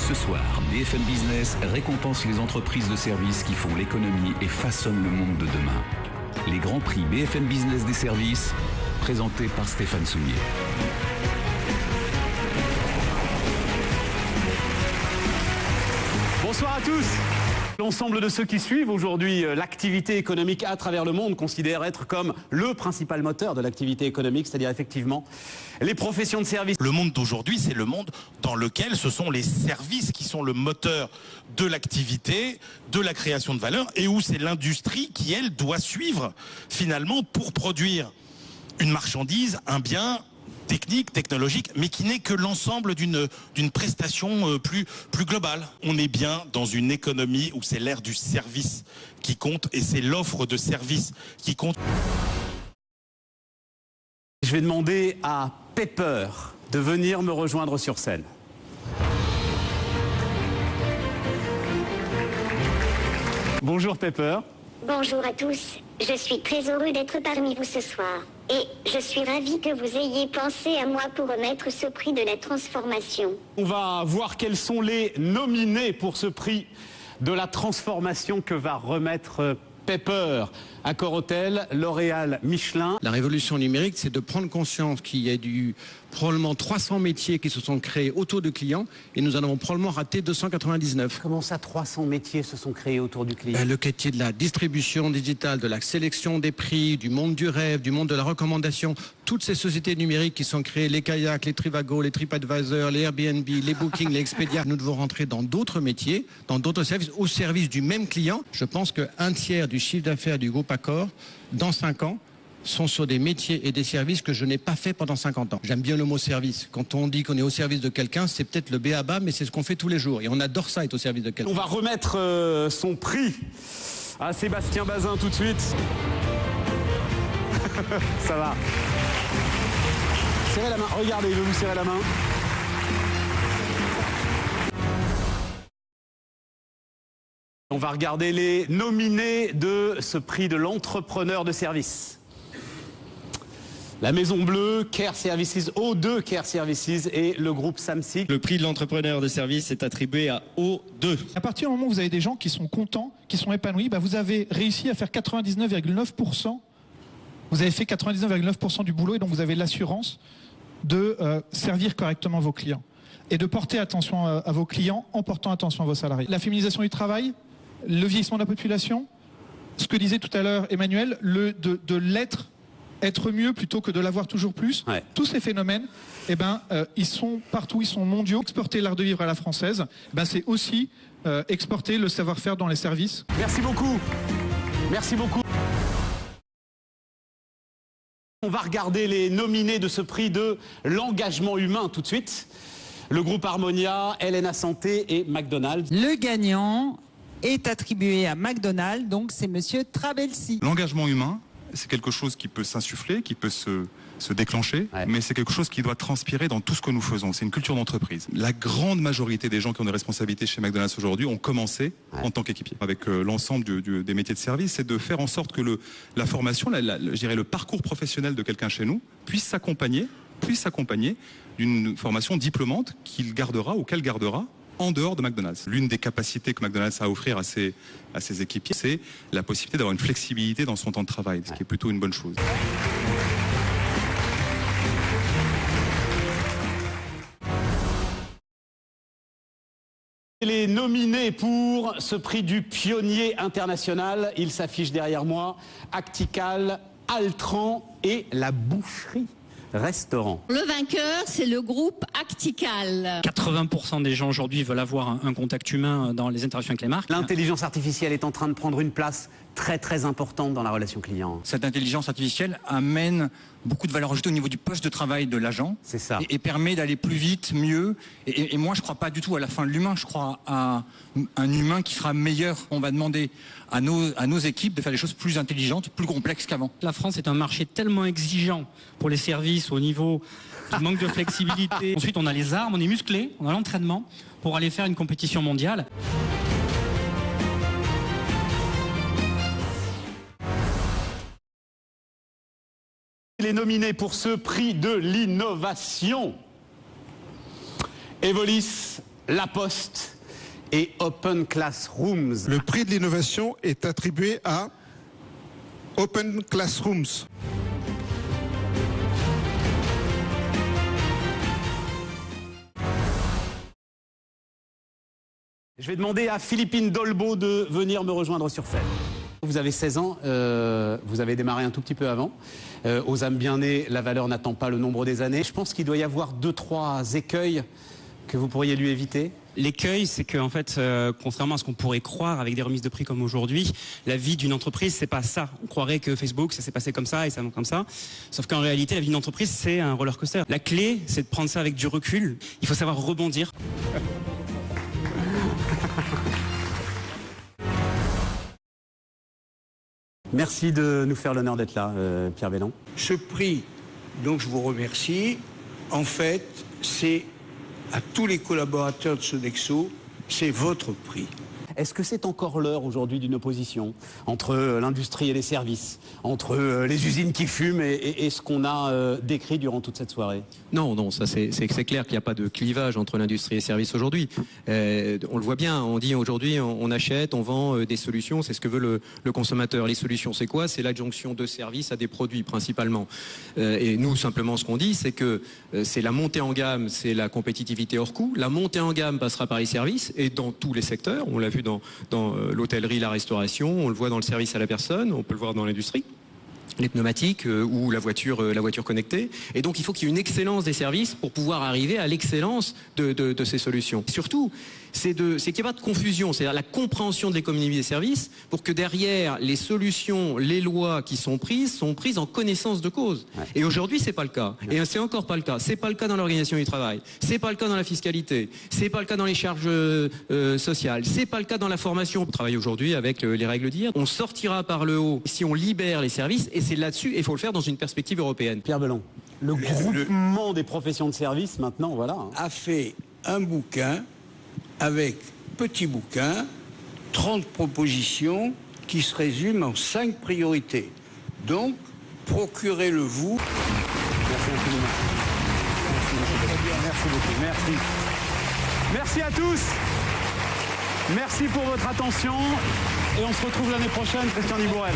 Ce soir, BFM Business récompense les entreprises de services qui font l'économie et façonnent le monde de demain. Les grands prix BFM Business des services, présentés par Stéphane Soulier. Bonsoir à tous. L'ensemble de ceux qui suivent aujourd'hui l'activité économique à travers le monde considèrent être comme le principal moteur de l'activité économique, c'est-à-dire effectivement les professions de service. Le monde d'aujourd'hui, c'est le monde dans lequel ce sont les services qui sont le moteur de l'activité, de la création de valeur, et où c'est l'industrie qui, elle, doit suivre finalement pour produire une marchandise, un bien technique, technologique, mais qui n'est que l'ensemble d'une prestation plus globale. On est bien dans une économie où c'est l'ère du service qui compte et c'est l'offre de services qui compte. Je vais demander à Pepper de venir me rejoindre sur scène. Bonjour Pepper. Bonjour à tous. Je suis très heureux d'être parmi vous ce soir. Et je suis ravie que vous ayez pensé à moi pour remettre ce prix de la transformation. On va voir quels sont les nominés pour ce prix de la transformation que va remettre Pepper. Accor Hôtel, L'Oréal, Michelin. La révolution numérique, c'est de prendre conscience qu'il y a probablement 300 métiers qui se sont créés autour du client et nous en avons probablement raté 299. Comment ça, 300 métiers se sont créés autour du client? Le métier de la distribution digitale, de la sélection des prix, du monde du rêve, du monde de la recommandation, toutes ces sociétés numériques qui sont créées, les Kayak, les Trivago, les TripAdvisor, les Airbnb, les Booking, les Expedia, nous devons rentrer dans d'autres métiers, dans d'autres services, au service du même client. Je pense qu'un tiers du chiffre d'affaires du groupe Accor, dans 5 ans, sont sur des métiers et des services que je n'ai pas fait pendant 50 ans. J'aime bien le mot service. Quand on dit qu'on est au service de quelqu'un, c'est peut-être le b.a.-ba, mais c'est ce qu'on fait tous les jours. Et on adore ça, être au service de quelqu'un. On va remettre son prix à Sébastien Bazin tout de suite. Ça va. Serrez la main. Regardez, je vais vous serrer la main. On va regarder les nominés de ce prix de l'entrepreneur de service. La Maison Bleue, Care Services, O2 Care Services et le groupe Samsic. Le prix de l'entrepreneur de service est attribué à O2. À partir du moment où vous avez des gens qui sont contents, qui sont épanouis, vous avez réussi à faire 99,9%. Vous avez fait 99,9% du boulot et donc vous avez l'assurance de servir correctement vos clients et de porter attention à vos clients en portant attention à vos salariés. La féminisation du travail, le vieillissement de la population, ce que disait tout à l'heure Emmanuel, de l'être, être mieux plutôt que de l'avoir toujours plus. Ouais. Tous ces phénomènes, ils sont partout, ils sont mondiaux. Exporter l'art de vivre à la française, c'est aussi exporter le savoir-faire dans les services. Merci beaucoup. Merci beaucoup. On va regarder les nominés de ce prix de l'engagement humain tout de suite. Le groupe Harmonia, Helena Santé et McDonald's. Le gagnant est attribué à McDonald's, donc c'est Monsieur Trabelsi. L'engagement humain, c'est quelque chose qui peut s'insuffler, qui peut se déclencher, mais c'est quelque chose qui doit transpirer dans tout ce que nous faisons. C'est une culture d'entreprise. La grande majorité des gens qui ont des responsabilités chez McDonald's aujourd'hui ont commencé en tant qu'équipier. Avec l'ensemble des métiers de service, c'est de faire en sorte que la formation, je dirais le parcours professionnel de quelqu'un chez nous puisse s'accompagner d'une formation diplômante qu'il gardera ou qu'elle gardera en dehors de McDonald's. L'une des capacités que McDonald's a à offrir à ses équipiers, c'est la possibilité d'avoir une flexibilité dans son temps de travail, ce qui est plutôt une bonne chose. Les nominés pour ce prix du pionnier international, il s'affiche derrière moi, Actical, Altran et la boucherie. Restaurant. Le vainqueur, c'est le groupe Actical. 80% des gens aujourd'hui veulent avoir un contact humain dans les interactions avec les marques. L'intelligence artificielle est en train de prendre une place très très importante dans la relation client. Cette intelligence artificielle amène beaucoup de valeur ajoutée au niveau du poste de travail de l'agent. C'est ça. Et permet d'aller plus vite, mieux. Et moi, je ne crois pas du tout à la fin de l'humain. Je crois à un humain qui sera meilleur. On va demander à nos équipes de faire des choses plus intelligentes, plus complexes qu'avant. La France est un marché tellement exigeant pour les services au niveau du manque de flexibilité. Ensuite, on a les armes, on est musclé, on a l'entraînement pour aller faire une compétition mondiale. Les nominés pour ce prix de l'innovation. Evolis, La Poste et Open Classrooms. Le prix de l'innovation est attribué à Open Classrooms. Je vais demander à Philippine Dolbeau de venir me rejoindre sur scène. Vous avez 16 ans, vous avez démarré un tout petit peu avant. Aux âmes bien nées, la valeur n'attend pas le nombre des années. Je pense qu'il doit y avoir 2-3 écueils que vous pourriez lui éviter. L'écueil, c'est que en fait, contrairement à ce qu'on pourrait croire avec des remises de prix comme aujourd'hui, la vie d'une entreprise, c'est pas ça. On croirait que Facebook, ça s'est passé comme ça et ça comme ça. Sauf qu'en réalité, la vie d'une entreprise, c'est un roller coaster. La clé, c'est de prendre ça avec du recul. Il faut savoir rebondir. Merci de nous faire l'honneur d'être là, Pierre Bellan. Ce prix, dont je vous remercie, en fait, c'est à tous les collaborateurs de Sodexo, c'est votre prix. Est-ce que c'est encore l'heure aujourd'hui d'une opposition entre l'industrie et les services, entre les usines qui fument et ce qu'on a décrit durant toute cette soirée? Non, ça c'est clair qu'il n'y a pas de clivage entre l'industrie et les services aujourd'hui. On le voit bien, on dit aujourd'hui on achète, on vend des solutions, c'est ce que veut le consommateur. Les solutions c'est quoi? C'est l'adjonction de services à des produits principalement. Et nous simplement ce qu'on dit c'est que c'est la montée en gamme, c'est la compétitivité hors coût. La montée en gamme passera par les services et dans tous les secteurs, on l'a vu dans l'hôtellerie, la restauration, on le voit dans le service à la personne, on peut le voir dans l'industrie, les pneumatiques ou la voiture connectée. Et donc il faut qu'il y ait une excellence des services pour pouvoir arriver à l'excellence de ces solutions. Et surtout, c'est qu'il n'y ait pas de confusion, c'est-à-dire la compréhension de l'économie des services pour que derrière les solutions, les lois qui sont prises en connaissance de cause. Ouais. Et aujourd'hui, c'est pas le cas. Et c'est encore pas le cas. C'est pas le cas dans l'organisation du travail. C'est pas le cas dans la fiscalité. C'est pas le cas dans les charges sociales. C'est pas le cas dans la formation. On travaille aujourd'hui avec les règles d'IR. On sortira par le haut si on libère les services. Et c'est là-dessus, et il faut le faire dans une perspective européenne. Pierre Bellan, le groupement des professions de service, maintenant, voilà. A fait un bouquin avec petit bouquin, 30 propositions qui se résument en 5 priorités. Donc, procurez-le vous. Merci infiniment. Merci beaucoup. Merci. Merci à tous. Merci pour votre attention. Et on se retrouve l'année prochaine, Christian Dubourel.